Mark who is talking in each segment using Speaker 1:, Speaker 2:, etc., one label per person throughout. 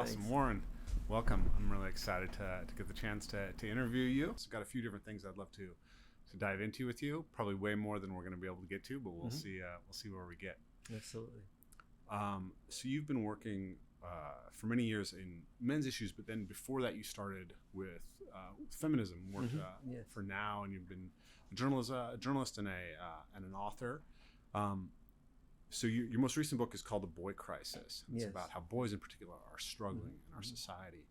Speaker 1: Awesome.
Speaker 2: Thanks.
Speaker 1: Warren, welcome. I'm really excited to get the chance to interview you. So I've got a few different things I'd love to dive into with you. Probably way more than we're going to be able to get to, but we'll see. We'll see where we get.
Speaker 2: Absolutely.
Speaker 1: So you've been working for many years in men's issues, but then before that you started with feminism work
Speaker 2: Yes.
Speaker 1: for now, and you've been a journalist and an author. So your most recent book is called The Boy Crisis. It's
Speaker 2: Yes.
Speaker 1: about how boys in particular are struggling in our society.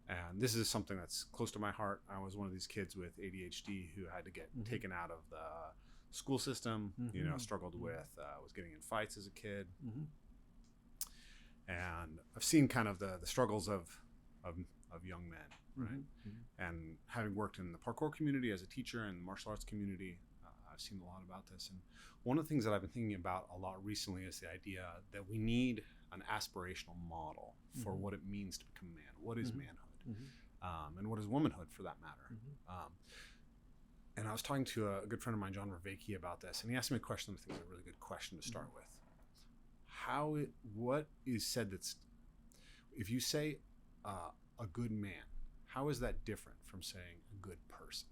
Speaker 1: And this is something that's close to my heart. I was one of these kids with ADHD who had to get taken out of the school system, struggled with, was getting in fights as a kid. And I've seen kind of the struggles of young men, right? And having worked in the parkour community as a teacher and the martial arts community, I've seen a lot about this. And one of the things that I've been thinking about a lot recently is the idea that we need an aspirational model for what it means to become a man. What is manhood? And what is womanhood, for that matter? And I was talking to a good friend of mine, John Vervaeke, about this, and he asked me a question that I think is a really good question to start with. What is said that's, if you say a good man, how is that different from saying a good person?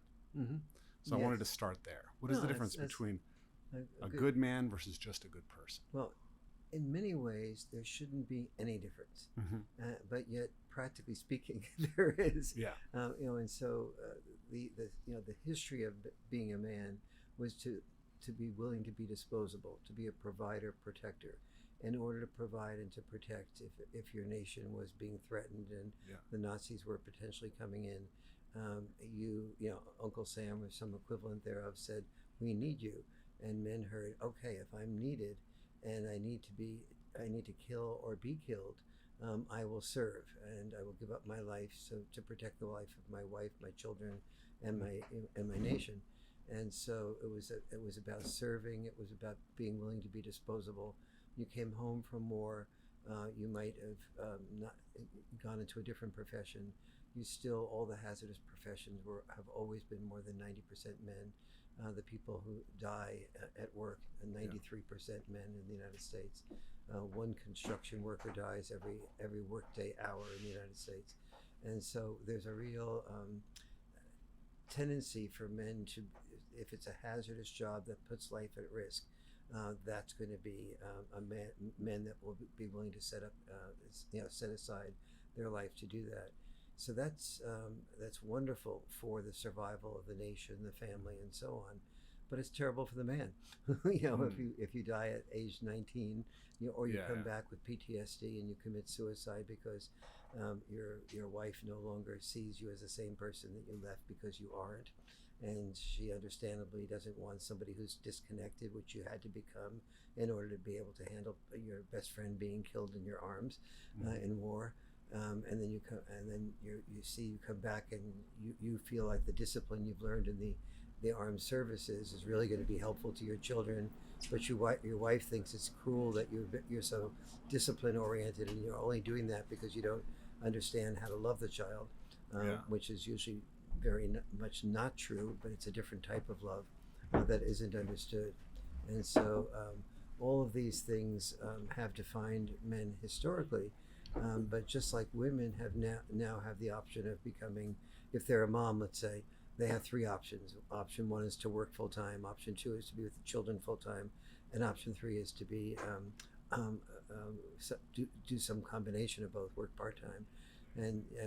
Speaker 1: So I wanted to start there. What is the difference between a good man versus just a good person?
Speaker 2: Well, in many ways, there shouldn't be any difference, but yet, practically speaking, there is.
Speaker 1: Yeah.
Speaker 2: And so the history of being a man was to be willing to be disposable, to be a provider, protector, in order to provide and to protect if your nation was being threatened and the Nazis were potentially coming in. Uncle Sam or some equivalent thereof said, "We need you," and men heard, "Okay, if I'm needed and I need to kill or be killed, I will serve and I will give up my life to protect the life of my wife, my children, and my nation." And so it was about serving. It was about being willing to be disposable. You came home from war. You might have not gone into a different profession. All the hazardous professions have always been more than 90% men. The people who die at work, 93% men in the United States. One construction worker dies every workday hour in the United States. And so there's a real tendency for men to, if it's a hazardous job that puts life at risk, that's going to be men that will be willing to set aside their life to do that. So that's wonderful for the survival of the nation, the family, and so on. But it's terrible for the man. If you die at age 19, or you come back with PTSD and you commit suicide because your wife no longer sees you as the same person that you left because you aren't, and she understandably doesn't want somebody who's disconnected, which you had to become in order to be able to handle your best friend being killed in your arms in war. And then you come back and you feel like the discipline you've learned in the armed services is really going to be helpful to your children, but your wife thinks it's cruel that you're so discipline oriented and you're only doing that because you don't understand how to love the child, which is usually very much not true, but it's a different type of love that isn't understood. And so all of these things have defined men historically. But just like women have now have the option of becoming, if they're a mom, let's say, they have three options. Option one is to work full time. Option two is to be with the children full time, and option three is to be do some combination of both, work part time.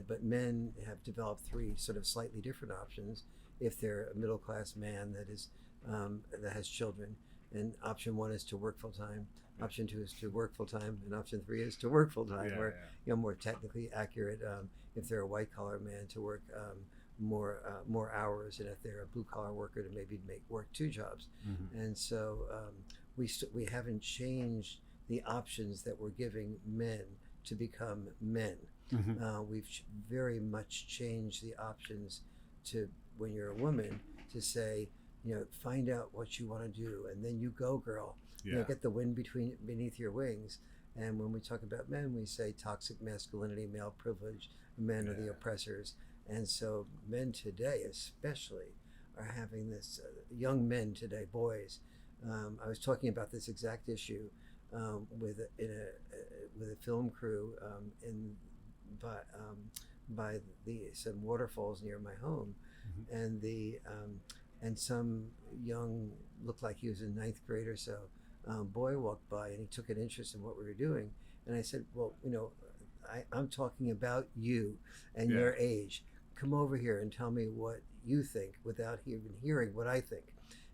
Speaker 2: But men have developed three sort of slightly different options. If they're a middle class man that has children, and option one is to work full time. Option two is to work full time, and option three is to work full time. More technically accurate. If they're a white collar man, to work more hours, and if they're a blue collar worker, to maybe work two jobs. And so we haven't changed the options that we're giving men to become men. We've very much changed the options to, when you're a woman, to say, find out what you want to do, and then you go, girl. Get the wind beneath your wings. And when we talk about men, we say toxic masculinity, male privilege, men are the oppressors. And so men today especially are having this, young men today, boys. I was talking about this exact issue with a film crew by some waterfalls near my home,
Speaker 1: Mhm.
Speaker 2: and some young, looked like he was in ninth grade or so, boy walked by, and he took an interest in what we were doing. And I said, well, I'm talking about you and
Speaker 1: Yeah.
Speaker 2: your age. Come over here and tell me what you think without even hearing what I think.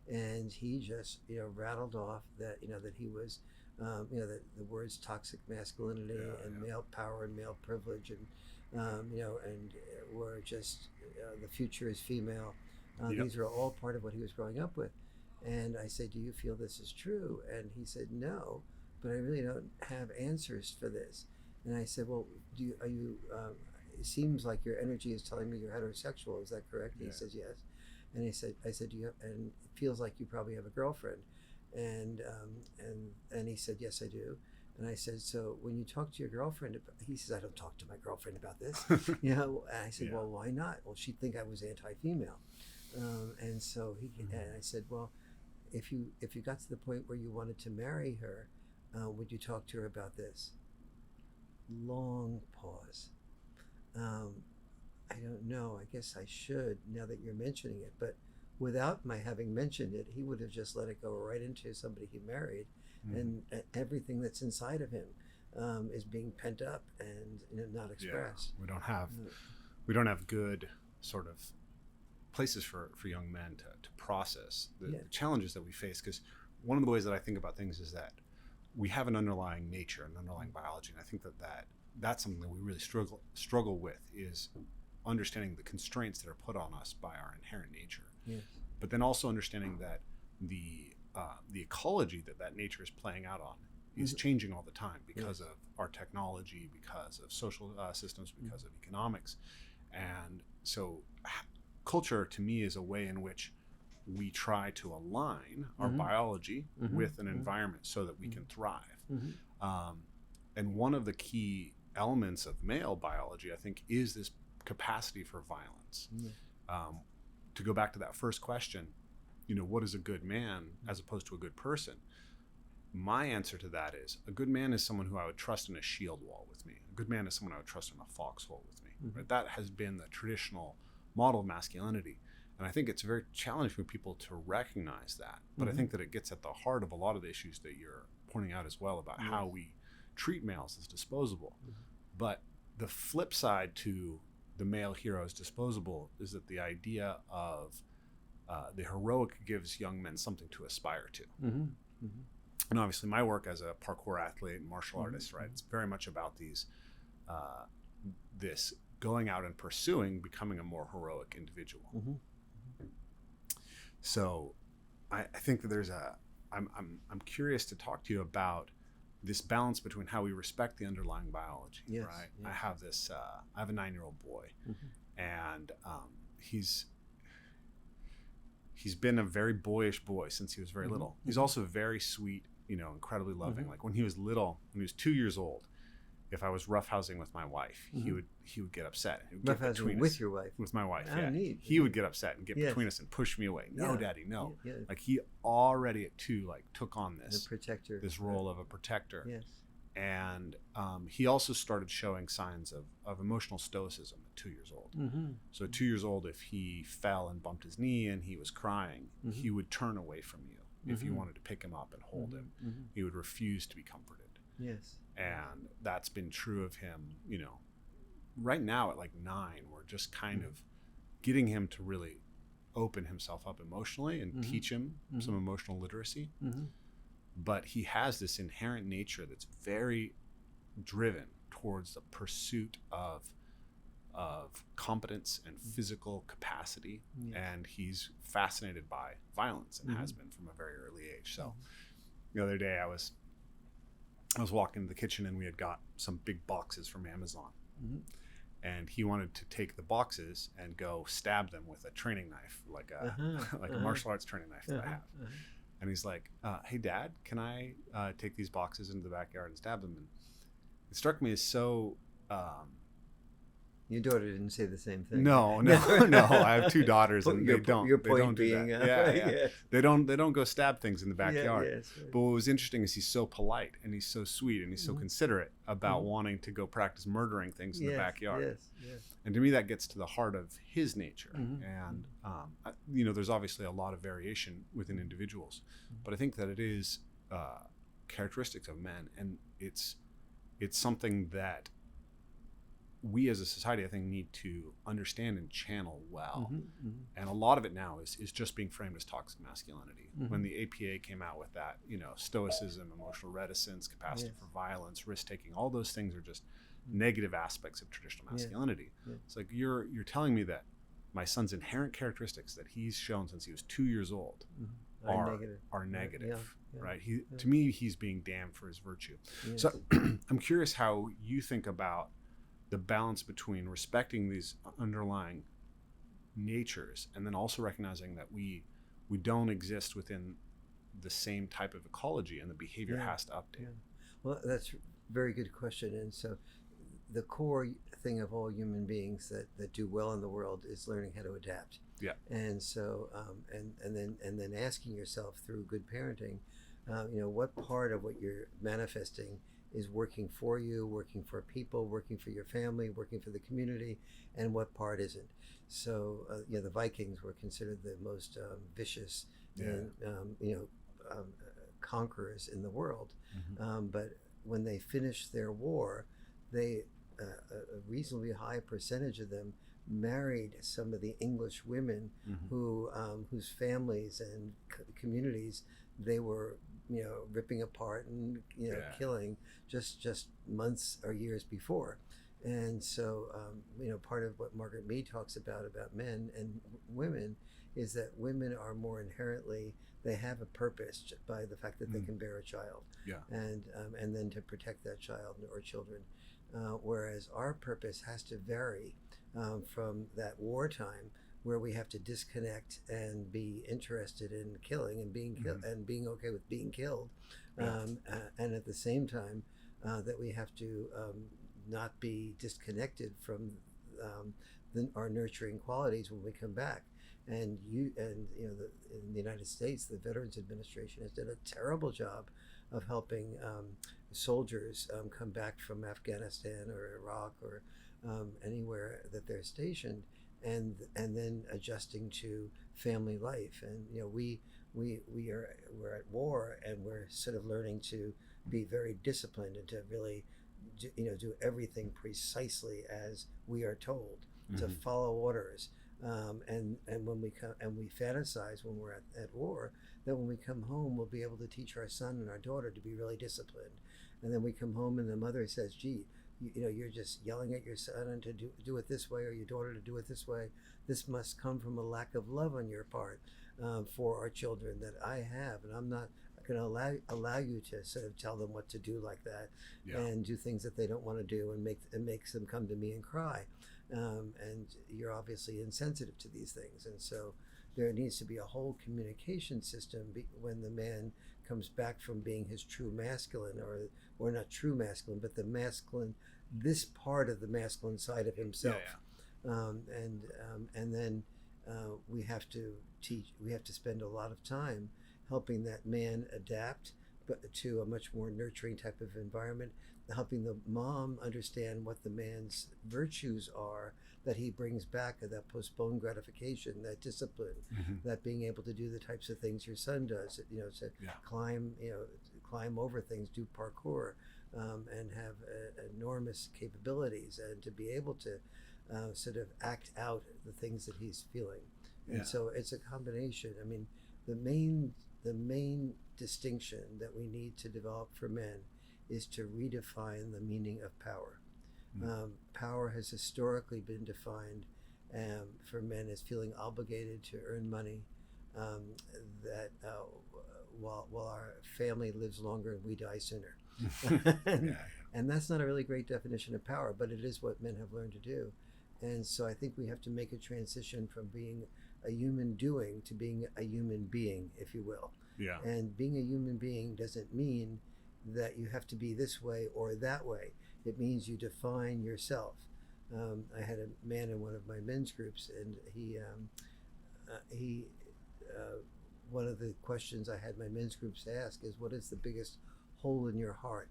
Speaker 2: And he just, rattled off that, that he was, that the words toxic masculinity and male power and male privilege, and, and were just, the future is female.
Speaker 1: Yep.
Speaker 2: These are all part of what he was growing up with. And I said, do you feel this is true? And he said, no, but I really don't have answers for this. And I said, well, it seems like your energy is telling me you're heterosexual. Is that correct?
Speaker 1: Yeah.
Speaker 2: He says, yes. And I said, and it feels like you probably have a girlfriend. And he said, yes, I do. And I said, so when you talk to your girlfriend, he says, I don't talk to my girlfriend about this. And I said, well, why not? Well, she'd think I was anti-female. And so and I said, well, if you got to the point where you wanted to marry her, would you talk to her about this? Long pause. I don't know. I guess I should, now that you're mentioning it. But without my having mentioned it, he would have just let it go right into somebody he married, and everything that's inside of him is being pent up and not expressed.
Speaker 1: Yeah. We don't have good sort of places for young men to process the challenges that we face. Because one of the ways that I think about things is that we have an underlying nature, an underlying biology, and I think that's something that we really struggle with, is understanding the constraints that are put on us by our inherent nature.
Speaker 2: Yes.
Speaker 1: But then also understanding that the ecology that nature is playing out on is changing all the time because of our technology, because of social systems, because of economics. And so culture, to me, is a way in which we try to align our biology with an environment so that we can thrive. And one of the key elements of male biology, I think, is this capacity for violence. To go back to that first question, what is a good man as opposed to a good person? My answer to that is, a good man is someone who I would trust in a shield wall with me. A good man is someone I would trust in a foxhole with me. Right? That has been the traditional model of masculinity. And I think it's very challenging for people to recognize that. But I think that it gets at the heart of a lot of the issues that you're pointing out as well, about how we treat males as disposable. But the flip side to the male hero as disposable is that the idea of the heroic gives young men something to aspire to. And obviously my work as a parkour athlete and martial artist, right, it's very much about this going out and pursuing becoming a more heroic individual. So I think that I'm curious to talk to you about this balance between how we respect the underlying biology, right? Yes. I have a 9-year-old boy, and he's been a very boyish boy since he was very little. He's also very sweet, incredibly loving. Like when he was little, when he was 2 years old, if I was roughhousing with my wife, he would get upset.
Speaker 2: Roughhousing with your wife?
Speaker 1: With my wife,
Speaker 2: yeah. Neat.
Speaker 1: He would get upset and get between us and push me away. No, Daddy, no. Yeah. Like he already at 2 took on this
Speaker 2: protector,
Speaker 1: this role of a protector.
Speaker 2: Yes.
Speaker 1: And he also started showing signs of emotional stoicism at 2 years old. So at 2 years old, if he fell and bumped his knee and he was crying, he would turn away from you. If you wanted to pick him up and hold him, he would refuse to be comforted.
Speaker 2: Yes.
Speaker 1: And that's been true of him, right now at 9, we're just kind of getting him to really open himself up emotionally and teach him some emotional literacy. But he has this inherent nature that's very driven towards the pursuit of competence and physical capacity. And he's fascinated by violence and has been from a very early age. So the other day I was walking into the kitchen and we had got some big boxes from Amazon. And he wanted to take the boxes and go stab them with a training knife, like a martial arts training knife that I have. And he's like, hey, Dad, can I take these boxes into the backyard and stab them? And it struck me as so
Speaker 2: Your daughter didn't say the same thing.
Speaker 1: No. I have 2 daughters, and
Speaker 2: Your
Speaker 1: they don't.
Speaker 2: Your
Speaker 1: They
Speaker 2: point
Speaker 1: don't do
Speaker 2: being,
Speaker 1: that. Yeah.
Speaker 2: yes.
Speaker 1: They don't go stab things in the backyard.
Speaker 2: Yes, right.
Speaker 1: But what was interesting is he's so polite and he's so sweet and he's so considerate about wanting to go practice murdering things in the backyard.
Speaker 2: Yes.
Speaker 1: And to me, that gets to the heart of his nature. And there's obviously a lot of variation within individuals, but I think that it is characteristics of men, and it's something that we as a society, I think, need to understand and channel well. And a lot of it now is just being framed as toxic masculinity. When the APA came out with that, stoicism, emotional reticence, capacity for violence, risk-taking, all those things are just negative aspects of traditional masculinity. It's like you're telling me that my son's inherent characteristics that he's shown since he was 2 years old are negative. Right? To me, he's being damned for his virtue. So I'm curious how you think about the balance between respecting these underlying natures and then also recognizing that we don't exist within the same type of ecology, and the behavior has to update.
Speaker 2: Well, that's a very good question. And so the core thing of all human beings that do well in the world is learning how to adapt. And so and then asking yourself through good parenting, what part of what you're manifesting is working for you, working for people, working for your family, working for the community, and what part isn't. So the Vikings were considered the most vicious and conquerors in the world. But when they finished their war, a reasonably high percentage of them married some of the English women whose families and communities they were ripping apart and killing just months or years before. And so part of what Margaret Mead talks about men and women is that women are more inherently, they have a purpose by the fact that they can bear a child and then to protect that child or children, whereas our purpose has to vary from that wartime where we have to disconnect and be interested in killing and being and being okay with being killed, and at the same time that we have to not be disconnected from our nurturing qualities when we come back. And in the United States, the Veterans Administration has done a terrible job of helping soldiers come back from Afghanistan or Iraq or anywhere that they're stationed, and then adjusting to family life. And we're at war, and we're sort of learning to be very disciplined and to really do everything precisely as we are told, to follow orders. And when we come and we fantasize when we're at war, that when we come home we'll be able to teach our son and our daughter to be really disciplined. And then we come home and the mother says, "Gee, you're just yelling at your son and to do it this way, or your daughter to do it this way. This must come from a lack of love on your part for our children that I have, and I'm not going to allow you to sort of tell them what to do like that, and do things that they don't want to do, and makes them come to me and cry. And you're obviously insensitive to these things." And so there needs to be a whole communication system when the man comes back from being his true masculine, or not true masculine, but the masculine, this part of the masculine side of himself. And then we have to spend a lot of time helping that man adapt to a much more nurturing type of environment, helping the mom understand what the man's virtues are that he brings back, that postponed gratification, that discipline, that being able to do the types of things your son does, to climb over things, do parkour, and have enormous capabilities, and to be able to sort of act out the things that he's feeling. And so it's a combination. I mean, the main distinction that we need to develop for men is to redefine the meaning of power. Power has historically been defined for men as feeling obligated to earn money, that while our family lives longer and we die sooner. And that's not a really great definition of power, but it is what men have learned to do. And so I think we have to make a transition from being a human doing to being a human being, if you will. And being a human being doesn't mean that you have to be this way or that way. It means you define yourself. I had a man in one of my men's groups, and one of the questions I had my men's groups ask is, what is the biggest hole in your heart?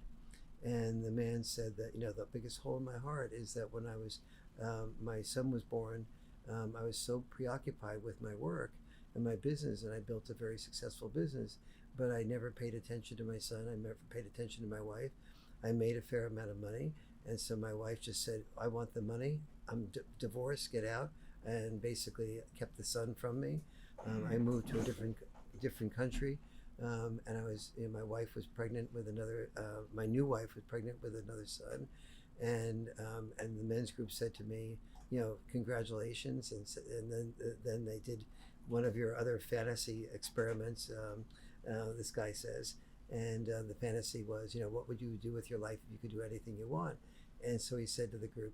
Speaker 2: And the man said that, the biggest hole in my heart is that when my son was born, I was so preoccupied with my work and my business, and I built a very successful business, but I never paid attention to my son. I never paid attention to my wife. I made a fair amount of money, and so my wife just said, I want the money. I'm divorced, get out, and basically kept the son from me. I moved to a different country, and I was, my wife was pregnant with another. My new wife was pregnant with another son, and the men's group said to me, congratulations, and then they did one of your other fantasy experiments. This guy says, and the fantasy was, what would you do with your life if you could do anything you want? And so he said to the group,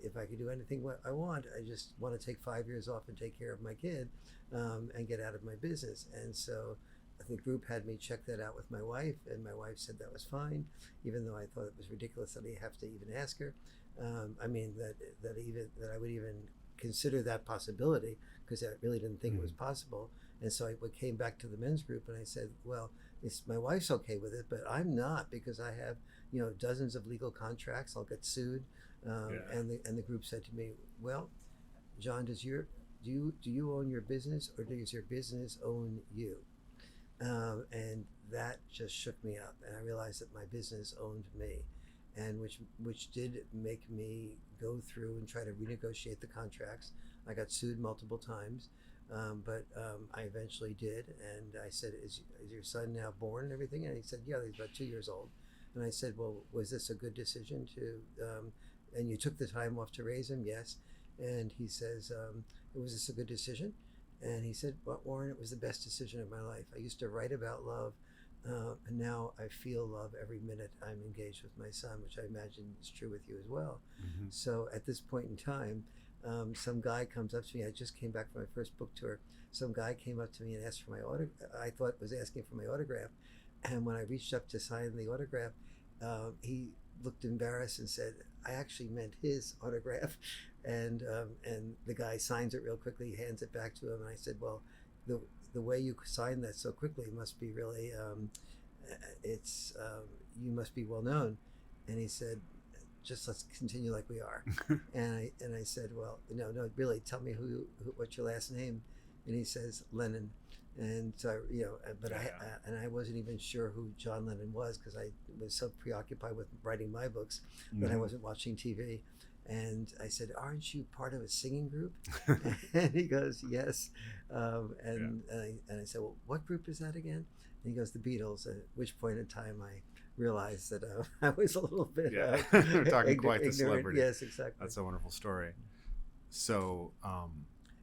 Speaker 2: if I could do anything what I want, I just want to take 5 years off and take care of my kid, and get out of my business. And so the group had me check that out with my wife, and my wife said that was fine, even though I thought it was ridiculous that I have to even ask her. That I would even consider that possibility, because I really didn't think it was possible. And so I came back to the men's group and I said, well, my wife's okay with it, but I'm not, because I have dozens of legal contracts. I'll get sued. And the group said to me, well, John, do you own your business, or does your business own you? And that just shook me up, and I realized that my business owned me, and which did make me go through and try to renegotiate the contracts. I got sued multiple times, but I eventually did. And I said, is your son now born and everything? And he said, yeah, he's about 2 years old. And I said, well, was this a good decision and you took the time off to raise him? Yes. And he says, was this a good decision? And he said, well, Warren, it was the best decision of my life. I used to write about love, and now I feel love every minute I'm engaged with my son, which I imagine is true with you as well. Mm-hmm. So at this point in time, some guy comes up to me. I just came back from my first book tour. Some guy came up to me and asked for my autograph. I thought was asking for my autograph. And when I reached up to sign the autograph, he looked embarrassed and said, I actually meant his autograph. And the guy signs it real quickly, hands it back to him. And I said, well, the way you signed that so quickly must be really, you must be well known. And he said, just let's continue like we are. and I said, well, no, really, tell me what's your last name? And he says, Lennon. And so, I wasn't even sure who John Lennon was, because I was so preoccupied with writing my books that I wasn't watching TV. And I said, aren't you part of a singing group? And he goes, yes. And I said, well, what group is that again? And he goes, the Beatles. At which point in time I realized that I was a little bit
Speaker 1: we're talking quite the celebrity.
Speaker 2: Yes, exactly.
Speaker 1: That's a wonderful story. So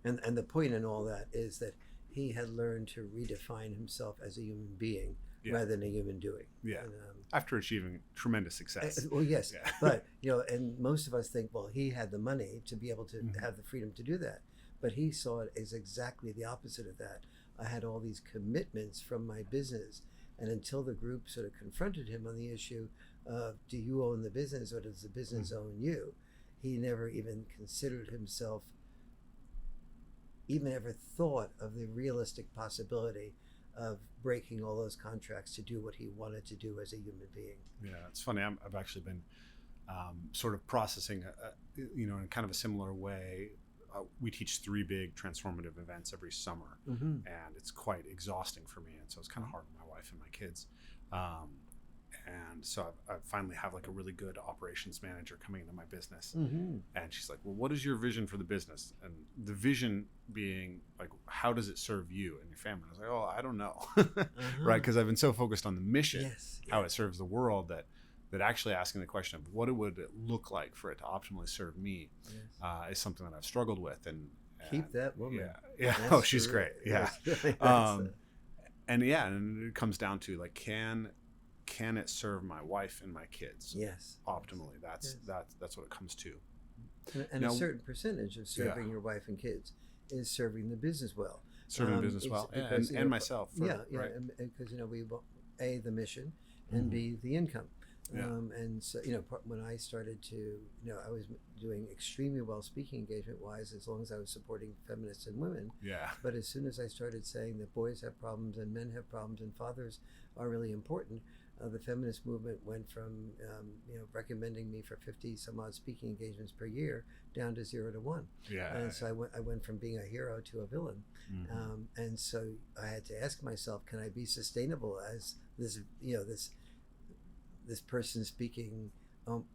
Speaker 2: and the point in all that is that he had learned to redefine himself as a human being rather than a human doing. Yeah. And,
Speaker 1: after achieving tremendous success.
Speaker 2: Well, yes, but and most of us think, well, he had the money to be able to have the freedom to do that, but he saw it as exactly the opposite of that. I had all these commitments from my business, and until the group sort of confronted him on the issue of, do you own the business or does the business own you? He never even considered himself, even ever thought of the realistic possibility of breaking all those contracts to do what he wanted to do as a human being.
Speaker 1: Yeah, it's funny. I've actually been sort of processing, in kind of a similar way. We teach 3 big transformative events every summer, and it's quite exhausting for me. And so it's kind of hard on my wife and my kids. And so I finally have like a really good operations manager coming into my business. And she's like, well, what is your vision for the business? And the vision being like, how does it serve you and your family? I was like, oh, I don't know. Right. Because I've been so focused on the mission, how it serves the world, that actually asking the question of what would it look like for it to optimally serve me is something that I've struggled with. And
Speaker 2: keep that woman.
Speaker 1: Yeah. Oh, she's great. Yeah. And it comes down to like, can it serve my wife and my kids?
Speaker 2: Yes.
Speaker 1: Optimally. That's what it comes to.
Speaker 2: And now, a certain percentage of serving your wife and kids is serving the business well.
Speaker 1: Serving the business well, and myself.
Speaker 2: Right. Because we want A, the mission, and B, the income.
Speaker 1: Yeah.
Speaker 2: And so, when I started to, I was doing extremely well speaking engagement wise, as long as I was supporting feminists and women.
Speaker 1: Yeah.
Speaker 2: But as soon as I started saying that boys have problems and men have problems and fathers are really important, the feminist movement went from, recommending me for 50 some odd speaking engagements per year down to 0 to 1.
Speaker 1: Yeah.
Speaker 2: And so I went from being a hero to a villain.
Speaker 1: Mm-hmm.
Speaker 2: And so I had to ask myself, can I be sustainable as this, this person speaking,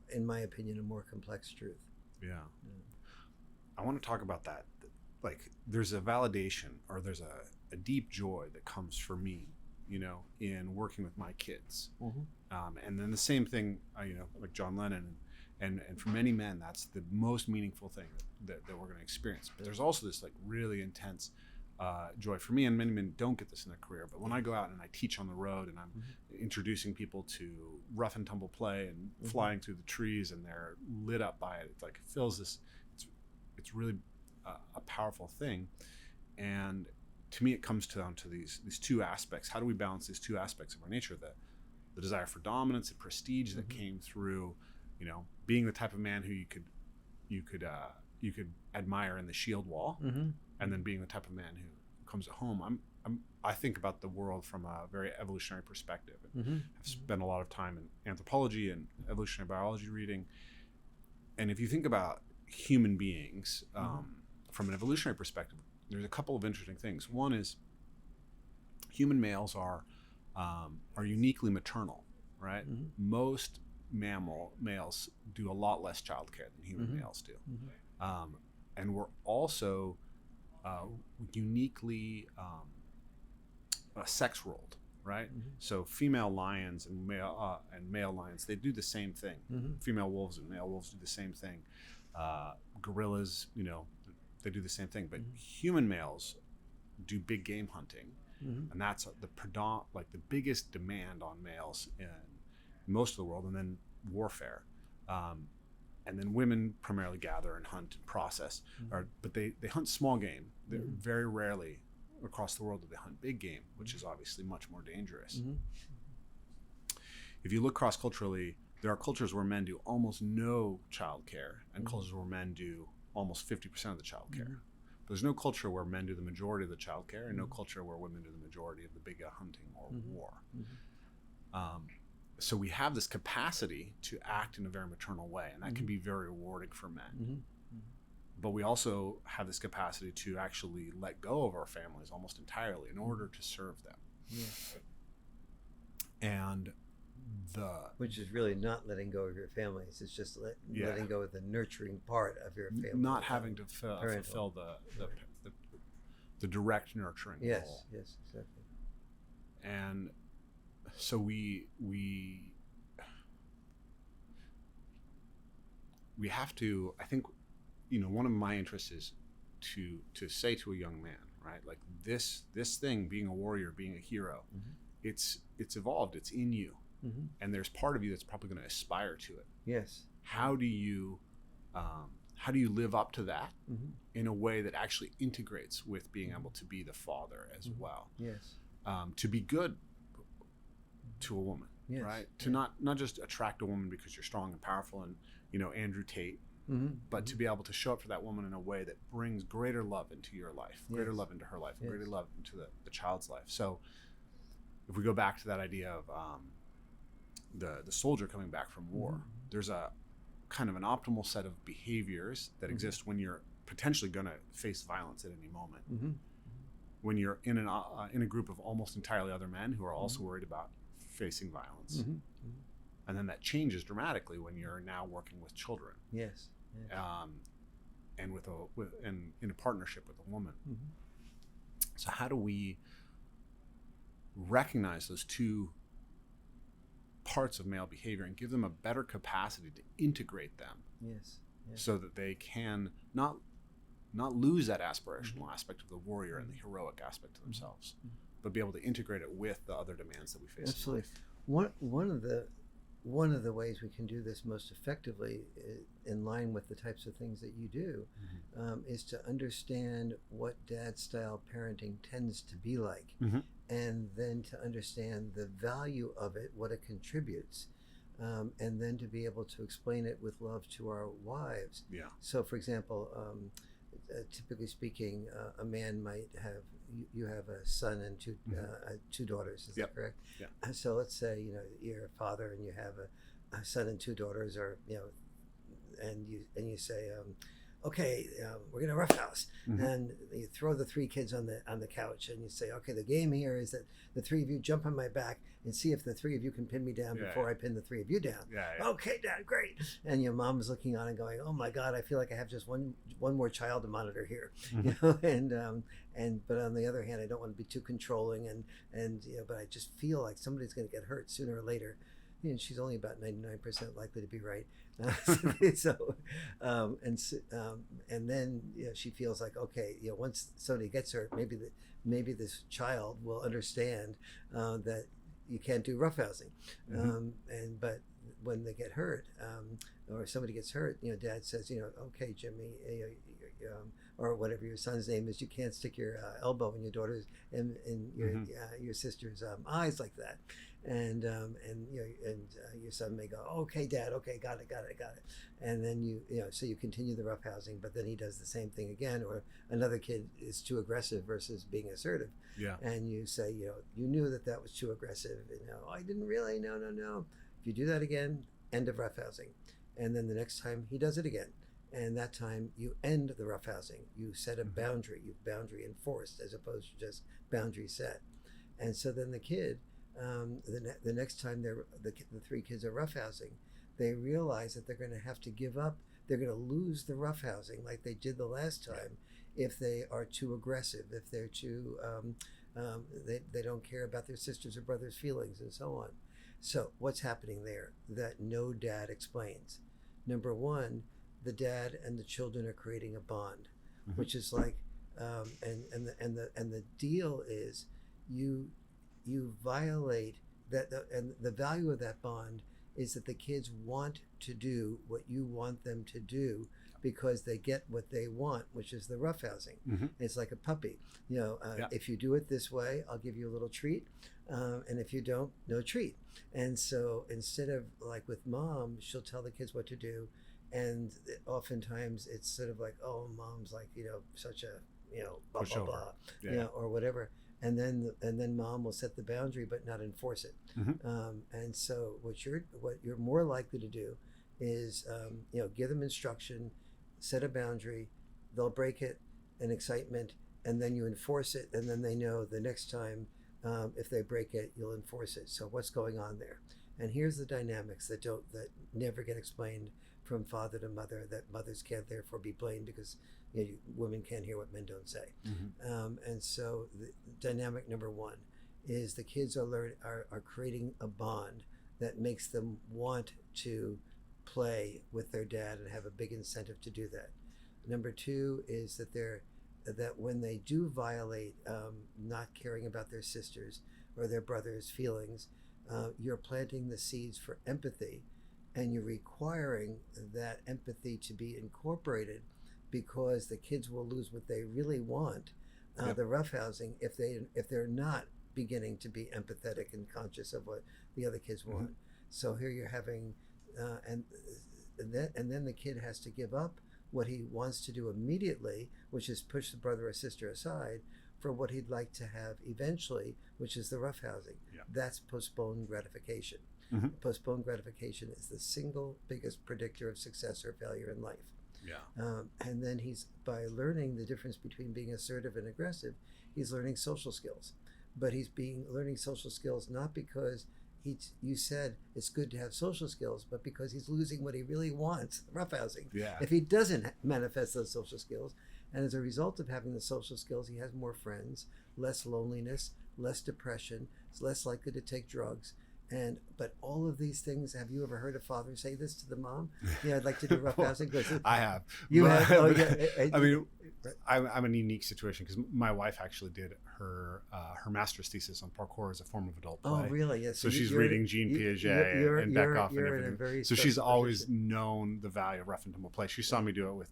Speaker 2: in my opinion, a more complex truth.
Speaker 1: Yeah. I want to talk about that. Like, there's a validation, or there's a deep joy that comes for me, in working with my kids.
Speaker 2: Mm-hmm.
Speaker 1: And then the same thing, like John Lennon, and for many men, that's the most meaningful thing that we're going to experience. But there's also this like really intense joy for me, and many men don't get this in their career. But when I go out and I teach on the road, and I'm introducing people to rough and tumble play and flying through the trees, and they're lit up by it, it's like it fills this. It's really a powerful thing, and to me, it comes down to these two aspects. How do we balance these two aspects of our nature? The desire for dominance and prestige that came through, being the type of man who you could admire in the Shield Wall, and then being the type of man who comes at home. I think about the world from a very evolutionary perspective. And I've spent a lot of time in anthropology and evolutionary biology reading. And if you think about human beings from an evolutionary perspective, there's a couple of interesting things. One is human males are uniquely maternal, right? Most mammal males do a lot less childcare than human males do. And we're also uniquely sex rolled, right? So female lions and male lions, they do the same thing. Female wolves and male wolves do the same thing. Gorillas, they do the same thing. But human males do big game hunting, and that's the biggest demand on males in most of the world, and then warfare. And then women primarily gather and hunt and process, but they hunt small game. They're very rarely across the world that they hunt big game, which is obviously much more dangerous. If you look cross-culturally, there are cultures where men do almost no child care, and cultures where men do almost 50% of the child care. But there's no culture where men do the majority of the child care, and no culture where women do the majority of the big hunting or war. So we have this capacity to act in a very maternal way, and that can be very rewarding for men. But we also have this capacity to actually let go of our families almost entirely in order to serve them. And
Speaker 2: which is really not letting go of your families. It's just letting go of the nurturing part of your family.
Speaker 1: Not having to fulfill the direct nurturing role.
Speaker 2: Yes, exactly.
Speaker 1: And so we have to, I think, one of my interests is to say to a young man, right, like this thing, being a warrior, being a hero, it's evolved, it's in you, and there's part of you that's probably going to aspire to it.
Speaker 2: Yes.
Speaker 1: How do you live up to that in a way that actually integrates with being able to be the father as well?
Speaker 2: Yes.
Speaker 1: To be good to a woman, right? To not just attract a woman because you're strong and powerful and Andrew Tate, but to be able to show up for that woman in a way that brings greater love into your life, greater love into her life, and greater love into the child's life. So if we go back to that idea of the soldier coming back from war, there's a kind of an optimal set of behaviors that exist when you're potentially going to face violence at any moment. When you're in a group of almost entirely other men who are also worried about facing violence. And then that changes dramatically when you're now working with children.
Speaker 2: Yes.
Speaker 1: And in a partnership with a woman. So how do we recognize those two parts of male behavior and give them a better capacity to integrate them?
Speaker 2: Yes.
Speaker 1: So that they can not lose that aspirational aspect of the warrior and the heroic aspect of themselves, but be able to integrate it with the other demands that we face.
Speaker 2: Absolutely.
Speaker 1: In life.
Speaker 2: One of the ways we can do this most effectively, in line with the types of things that you do, is to understand what dad-style parenting tends to be like, and then to understand the value of it, what it contributes, and then to be able to explain it with love to our wives.
Speaker 1: Yeah.
Speaker 2: So, for example, typically speaking, a man might have you have a son and two daughters. Is that correct?
Speaker 1: Yeah.
Speaker 2: So let's say you're a father and you have a son and two daughters, or and you say, okay, we're gonna roughhouse, and you throw the three kids on the couch, and you say, okay, the game here is that the three of you jump on my back and see if the three of you can pin me down before I pin the three of you down. Okay, Dad, great. And your mom is looking on and going, oh my God, I feel like I have just one more child to monitor here, but on the other hand, I don't want to be too controlling, and but I just feel like somebody's going to get hurt sooner or later. She's only about 99% likely to be right. And then she feels like, okay, once somebody gets hurt, maybe this child will understand that you can't do roughhousing. But when they get hurt, or somebody gets hurt, Dad says, okay, Jimmy, or whatever your son's name is, you can't stick your elbow in your daughter's and your sister's eyes like that. And your son may go, okay, Dad, okay, got it. And then so you continue the roughhousing, but then he does the same thing again, or another kid is too aggressive versus being assertive. Yeah. And you say, you knew that was too aggressive. I didn't really, no. If you do that again, end of roughhousing. And then the next time he does it again. And that time you end the roughhousing. You set a boundary. You boundary enforced as opposed to just boundary set. And so then the kid, the next time the three kids are roughhousing, they realize that they're going to have to give up. They're going to lose the roughhousing like they did the last time if they are too aggressive, if they're too, they don't care about their sisters or brothers' feelings and so on. So what's happening there that no dad explains? Number one, the dad and the children are creating a bond, which is like, and the deal is you violate that, and the value of that bond is that the kids want to do what you want them to do because they get what they want, which is the roughhousing. It's like a puppy. If you do it this way, I'll give you a little treat, and if you don't, no treat. And so instead of like with mom, she'll tell the kids what to do, and oftentimes it's sort of like, oh, mom's like such a blah blah blah, or whatever. And then mom will set the boundary but not enforce it. And so what you're more likely to do is give them instruction, set a boundary, they'll break it in excitement, and then you enforce it, and then they know the next time if they break it, you'll enforce it. So what's going on there? And here's the dynamics that never get explained from father to mother, that mothers can't therefore be blamed because women can't hear what men don't say. And so the dynamic number one is the kids are creating a bond that makes them want to play with their dad and have a big incentive to do that. Number two is that when they do violate not caring about their sisters or their brothers' feelings, you're planting the seeds for empathy, and you're requiring that empathy to be incorporated, because the kids will lose what they really want, the roughhousing, if they're not beginning to be empathetic and conscious of what the other kids want. So here you're having, and then the kid has to give up what he wants to do immediately, which is push the brother or sister aside, for what he'd like to have eventually, which is the roughhousing. That's postponed gratification. Postponed gratification is the single biggest predictor of success or failure in life. And then he's, by learning the difference between being assertive and aggressive, he's learning social skills. But he's learning social skills not because you said it's good to have social skills, but because he's losing what he really wants, roughhousing. If he doesn't manifest those social skills, and as a result of having the social skills, he has more friends, less loneliness, less depression, is less likely to take drugs. But all of these things, have you ever heard a father say this to the mom? I'd like to do roughhousing.
Speaker 1: I have.
Speaker 2: You have? Oh,
Speaker 1: I mean, I'm in a unique situation because my wife actually did her master's thesis on parkour as a form of adult play.
Speaker 2: Oh, really? Yes.
Speaker 1: So she's reading Jean Piaget and Beckhoff and everything. So she's always known the value of rough and tumble play. She saw me do it with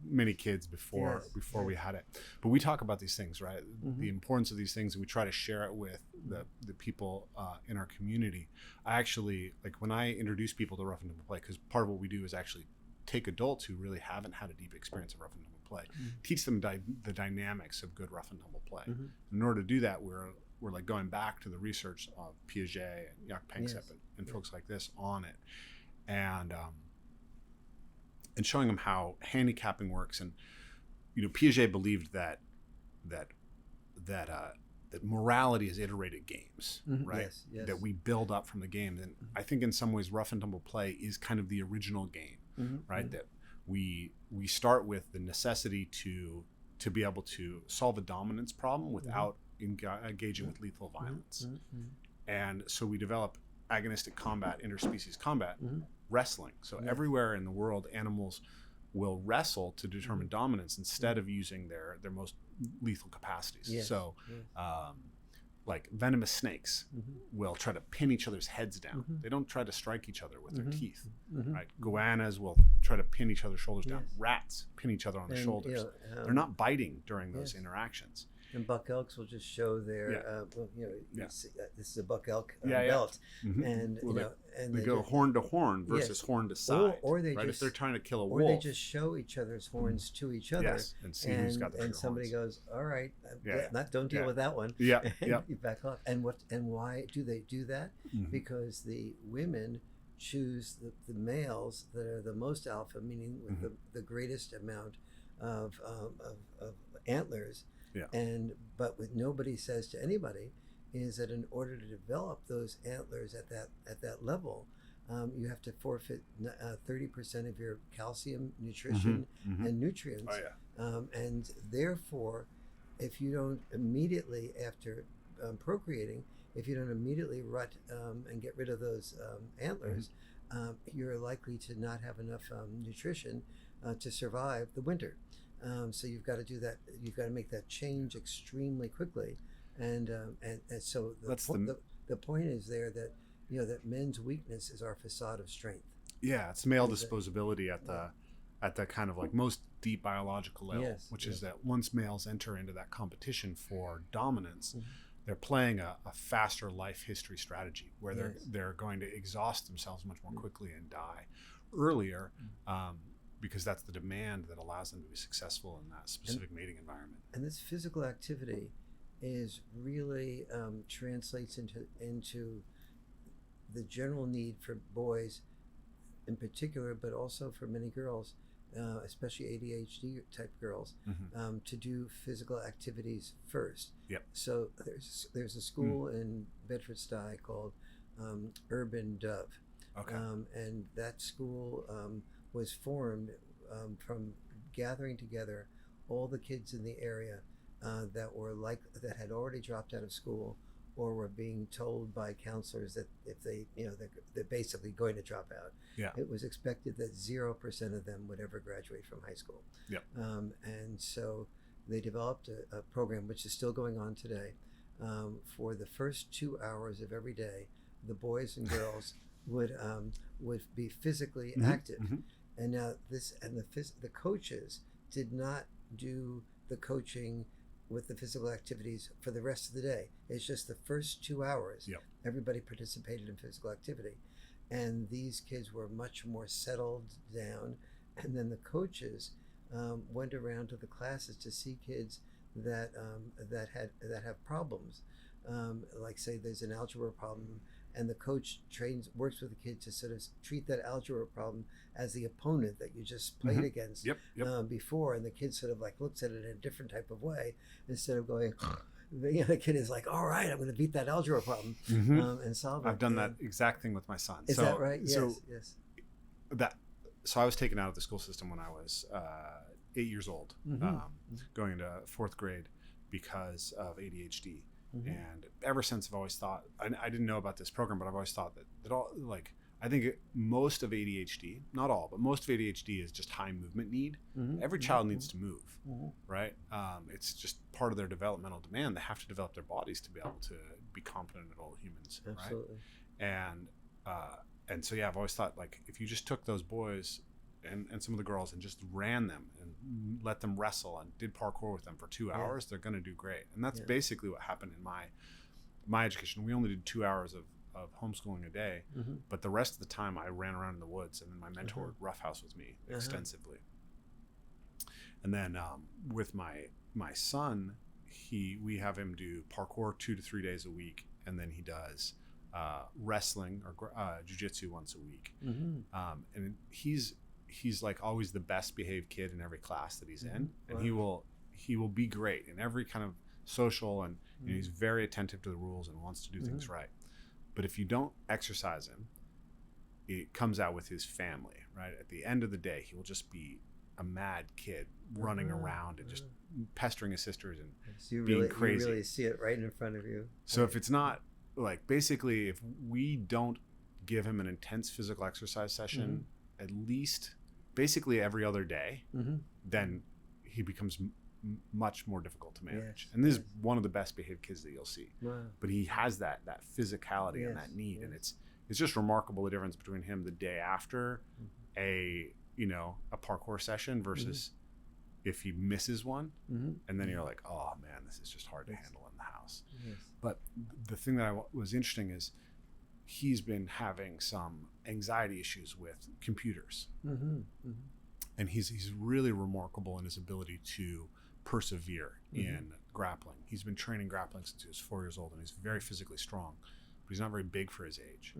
Speaker 1: many kids before we had it. But we talk about these things, right? The importance of these things, and we try to share it with the people in our community. I actually, like, when I introduce people to rough and tumble play, because part of what we do is actually take adults who really haven't had a deep experience of rough and tumble play, teach them the dynamics of good rough and tumble play. In order to do that, we're like going back to the research of Piaget and Jaak Panksepp and folks like this on it, and showing them how handicapping works. And Piaget believed that morality is iterated games, right?
Speaker 2: Yes.
Speaker 1: That we build up from the game. And I think in some ways rough and tumble play is kind of the original game, right? That we start with the necessity to be able to solve a dominance problem without engaging with lethal violence. And so we develop agonistic combat, interspecies combat, wrestling. So everywhere in the world, animals will wrestle to determine dominance instead of using their most lethal capacities. Like venomous snakes will try to pin each other's heads down. They don't try to strike each other with their teeth, right? Goannas will try to pin each other's shoulders down. Rats pin each other on the shoulders. They're not biting during those interactions.
Speaker 2: And buck elks will just show their, this is a buck elk belt, and and
Speaker 1: they go horn to horn versus horn to side,
Speaker 2: or they
Speaker 1: right?
Speaker 2: just,
Speaker 1: if they're trying to kill a
Speaker 2: or
Speaker 1: wolf,
Speaker 2: they just show each other's horns to each other,
Speaker 1: and see who's got the
Speaker 2: and somebody
Speaker 1: horns.
Speaker 2: goes, all right, don't deal with that one,
Speaker 1: and
Speaker 2: you back off. And why do they do that? Because the women choose the males that are the most alpha, meaning with the greatest amount of antlers. But what nobody says to anybody is that in order to develop those antlers at that level, you have to forfeit 30% of your calcium, nutrition, and nutrients. And therefore, if you don't immediately, after procreating, if you don't immediately rut and get rid of those antlers, you're likely to not have enough nutrition to survive the winter. So you've got to do that. You've got to make that change extremely quickly, and so the point is there that that men's weakness is our facade of strength. Yeah,
Speaker 1: it's male disposability at the kind of like most deep biological level, which is that once males enter into that competition for dominance, they're playing a faster life history strategy where they're going to exhaust themselves much more quickly and die earlier. Because that's the demand that allows them to be successful in that specific mating environment.
Speaker 2: And this physical activity is really translates into the general need for boys in particular, but also for many girls, especially ADHD type girls, to do physical activities first. So there's a school in Bedford-Stuy called Urban Dove. And that school was formed from gathering together all the kids in the area that had already dropped out of school or were being told by counselors that if they they're basically going to drop out. It was expected that 0% of them would ever graduate from high school. And so they developed a program which is still going on today. For the first 2 hours of every day, the boys and girls would be physically active. And now the coaches did not do the coaching with the physical activities for the rest of the day. It's just the first 2 hours. Everybody participated in physical activity, and these kids were much more settled down. And then the coaches went around to the classes to see kids that have problems. Like say there's an algebra problem, and the coach works with the kid to sort of treat that algebra problem as the opponent that you just played against before, and the kid sort of like looks at it in a different type of way instead of going. The kid is like, all right, I'm going to beat that algebra problem and solve it.
Speaker 1: I've done that exact thing with my son.
Speaker 2: Is that right? Yes.
Speaker 1: So I was taken out of the school system when I was 8 years old, going into fourth grade because of ADHD. And ever since I've always thought, I didn't know about this program, but I've always thought that all, like, I think most of ADHD, not all, but most of ADHD is just high movement need. Every child needs to move, right? It's just part of their developmental demand. They have to develop their bodies to be able to be competent adult humans,
Speaker 2: Absolutely.
Speaker 1: right? And so, I've always thought, like, if you just took those boys and some of the girls and just ran them and let them wrestle and did parkour with them for 2 hours, they're going to do great. And that's basically what happened in my education. We only did 2 hours of homeschooling a day, but the rest of the time I ran around in the woods, and then my mentor would roughhouse with me extensively. And then with my son, we have him do parkour 2 to 3 days a week, and then he does wrestling or jiu-jitsu once a week. And he's like always the best behaved kid in every class that he's in, and he will be great in every kind of social, and he's very attentive to the rules and wants to do things right. But if you don't exercise him, it comes out with his family, right? At the end of the day, he will just be a mad kid running around and just pestering his sisters and
Speaker 2: so
Speaker 1: being crazy.
Speaker 2: You really see it right in front of you.
Speaker 1: So if it's not like, basically, if we don't give him an intense physical exercise session at least basically every other day, then he becomes much more difficult to manage. And this is one of the best behaved kids that you'll see. But he has that physicality and that need, and it's just remarkable the difference between him the day after a parkour session versus if he misses one, and then you're like, oh man, this is just hard to handle in the house. But the thing that was interesting is he's been having some anxiety issues with computers, and he's really remarkable in his ability to persevere in grappling. He's been training grappling since he was 4 years old, and he's very physically strong, but he's not very big for his age.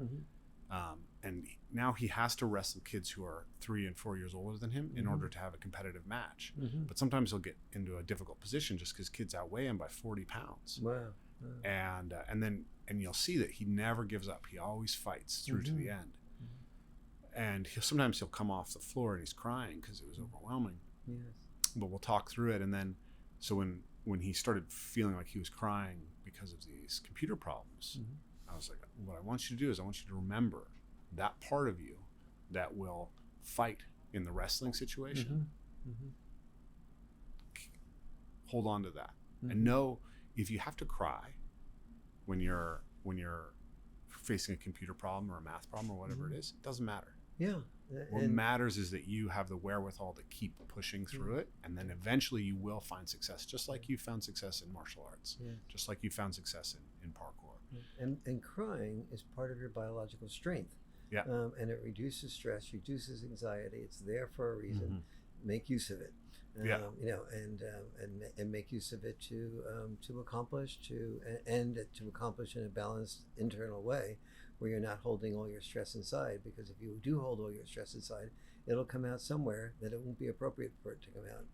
Speaker 1: And now he has to wrestle kids who are 3 and 4 years older than him in order to have a competitive match. But sometimes he'll get into a difficult position just because kids outweigh him by 40 pounds. And you'll see that he never gives up. He always fights through to the end. And sometimes he'll come off the floor and he's crying because it was overwhelming. But we'll talk through it. And then, so when he started feeling like he was crying because of these computer problems, I was like, what I want you to do is I want you to remember that part of you that will fight in the wrestling situation. Hold on to that. And know if you have to cry when you're facing a computer problem or a math problem or whatever it is, it doesn't matter. What matters is that you have the wherewithal to keep pushing through it, and then eventually you will find success, just like you found success in martial arts, just like you found success in parkour.
Speaker 2: And crying is part of your biological strength. And it reduces stress, reduces anxiety. It's there for a reason. Make use of it. And make use of it to accomplish in a balanced internal way, where you're not holding all your stress inside. Because if you do hold all your stress inside, it'll come out somewhere that it won't be appropriate for it to come out.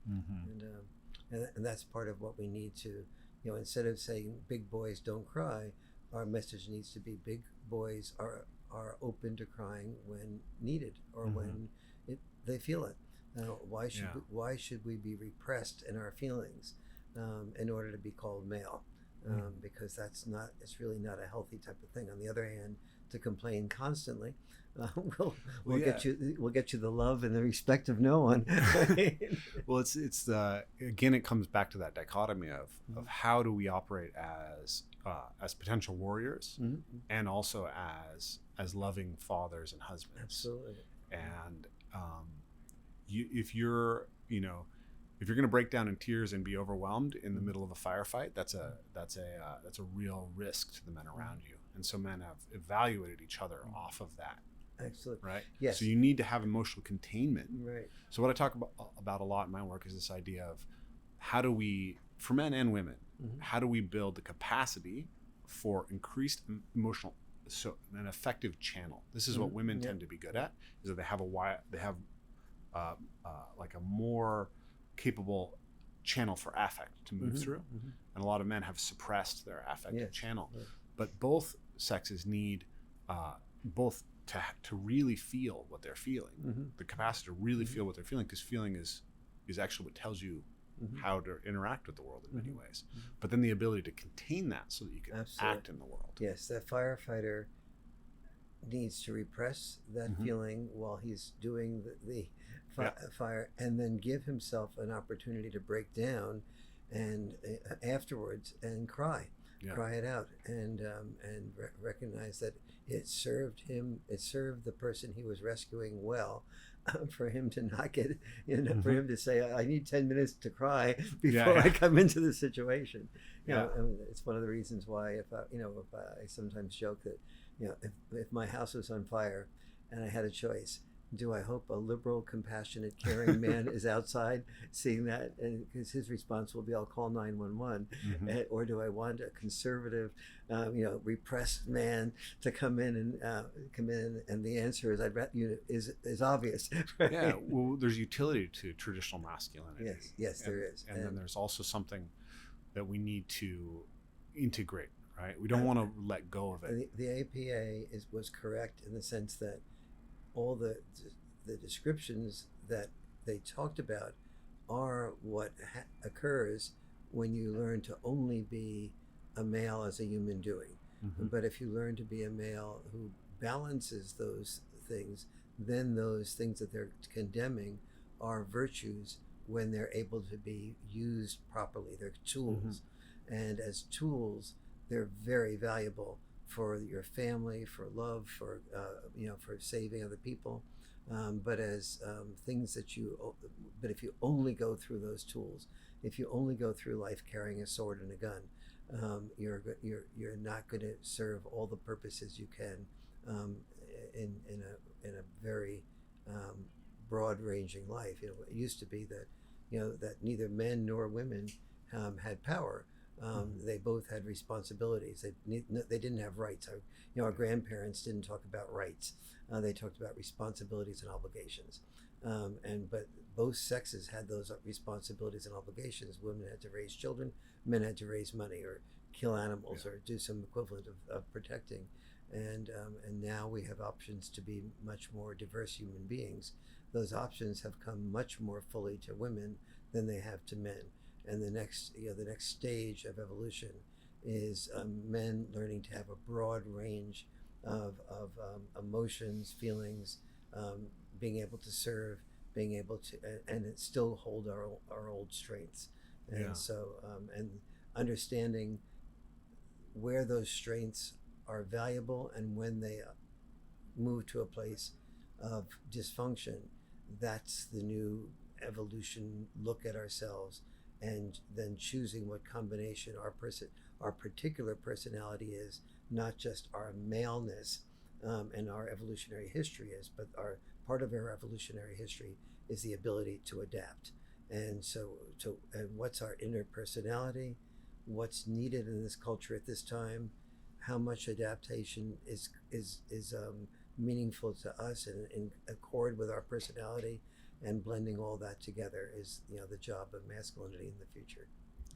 Speaker 2: And that's part of what we need to, instead of saying big boys don't cry, our message needs to be big boys are open to crying when needed or when they feel it. Why should we be repressed in our feelings in order to be called male? Because it's really not a healthy type of thing. On the other hand, to complain constantly will get you the love and the respect of no one.
Speaker 1: Well, it's again, it comes back to that dichotomy of how do we operate as potential warriors and also as loving fathers and husbands.
Speaker 2: Absolutely.
Speaker 1: And if you're going to break down in tears and be overwhelmed in the middle of a firefight, that's a real risk to the men around you. And so men have evaluated each other off of that.
Speaker 2: Excellent.
Speaker 1: Right?
Speaker 2: Yes.
Speaker 1: So you need to have emotional containment.
Speaker 2: Right.
Speaker 1: So what I talk about a lot in my work is this idea of how do we, for men and women, how do we build the capacity for increased emotional, so an effective channel. This is what women tend to be good at, is that they have like a more capable channel for affect to move through. And a lot of men have suppressed their affective channel. But both sexes need both to really feel what they're feeling, the capacity to really feel what they're feeling, because feeling is actually what tells you how to interact with the world in many ways. But then the ability to contain that so that you can act in the world.
Speaker 2: Yes, that firefighter needs to repress that feeling while he's doing the fire, and then give himself an opportunity to break down and afterwards and cry it out, and recognize that it served the person he was rescuing well, for him to not get, for
Speaker 1: Mm-hmm.
Speaker 2: him to say, I need 10 minutes to cry before I come into the situation. You know, and it's one of the reasons why if I sometimes joke that, if my house was on fire and I had a choice, do I hope a liberal, compassionate, caring man is outside seeing that? And because his response will be, I'll call 911.
Speaker 1: Mm-hmm.
Speaker 2: Or do I want a conservative, repressed man to come in? And the answer is obvious. Right?
Speaker 1: Yeah, well, there's utility to traditional masculinity.
Speaker 2: Yes, there is.
Speaker 1: And then there's also something that we need to integrate, right? We don't want to let go of it.
Speaker 2: The APA was correct in the sense that all the descriptions that they talked about are what occurs when you learn to only be a male as a human doing.
Speaker 1: Mm-hmm.
Speaker 2: But if you learn to be a male who balances those things, then those things that they're condemning are virtues when they're able to be used properly. They're tools. Mm-hmm. And as tools, they're very valuable for your family, for love, for saving other people, but as things that but if you only go through those tools, if you only go through life carrying a sword and a gun, you're not going to serve all the purposes you can in a very broad-ranging life. It used to be that that neither men nor women had power. They both had responsibilities. They didn't have rights. Our grandparents didn't talk about rights. They talked about responsibilities and obligations. But both sexes had those responsibilities and obligations. Women had to raise children. Men had to raise money or kill animals or do some equivalent of protecting. And now we have options to be much more diverse human beings. Those options have come much more fully to women than they have to men. And the next stage of evolution is men learning to have a broad range of emotions, feelings, being able to serve, being able to, and still hold our old strengths. And so, and understanding where those strengths are valuable and when they move to a place of dysfunction, that's the new evolution look at ourselves. And then choosing what combination our particular personality is, not just our maleness and our evolutionary history is, but part of our evolutionary history is the ability to adapt. And and what's our inner personality? What's needed in this culture at this time? How much adaptation is meaningful to us and in accord with our personality? And blending all that together is, the job of masculinity in the future.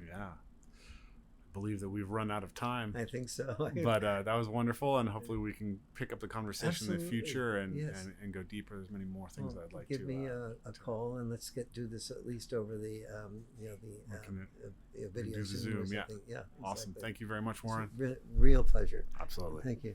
Speaker 1: Yeah. I believe that we've run out of time.
Speaker 2: I think so.
Speaker 1: But that was wonderful, and hopefully we can pick up the conversation in the future and go deeper. There's many more things I'd like to
Speaker 2: give me a call, and let's do this at least over the video
Speaker 1: do the Zoom. Yeah.
Speaker 2: Yeah.
Speaker 1: Awesome.
Speaker 2: Exactly.
Speaker 1: Thank you very much, Warren.
Speaker 2: Real pleasure.
Speaker 1: Absolutely.
Speaker 2: Thank you.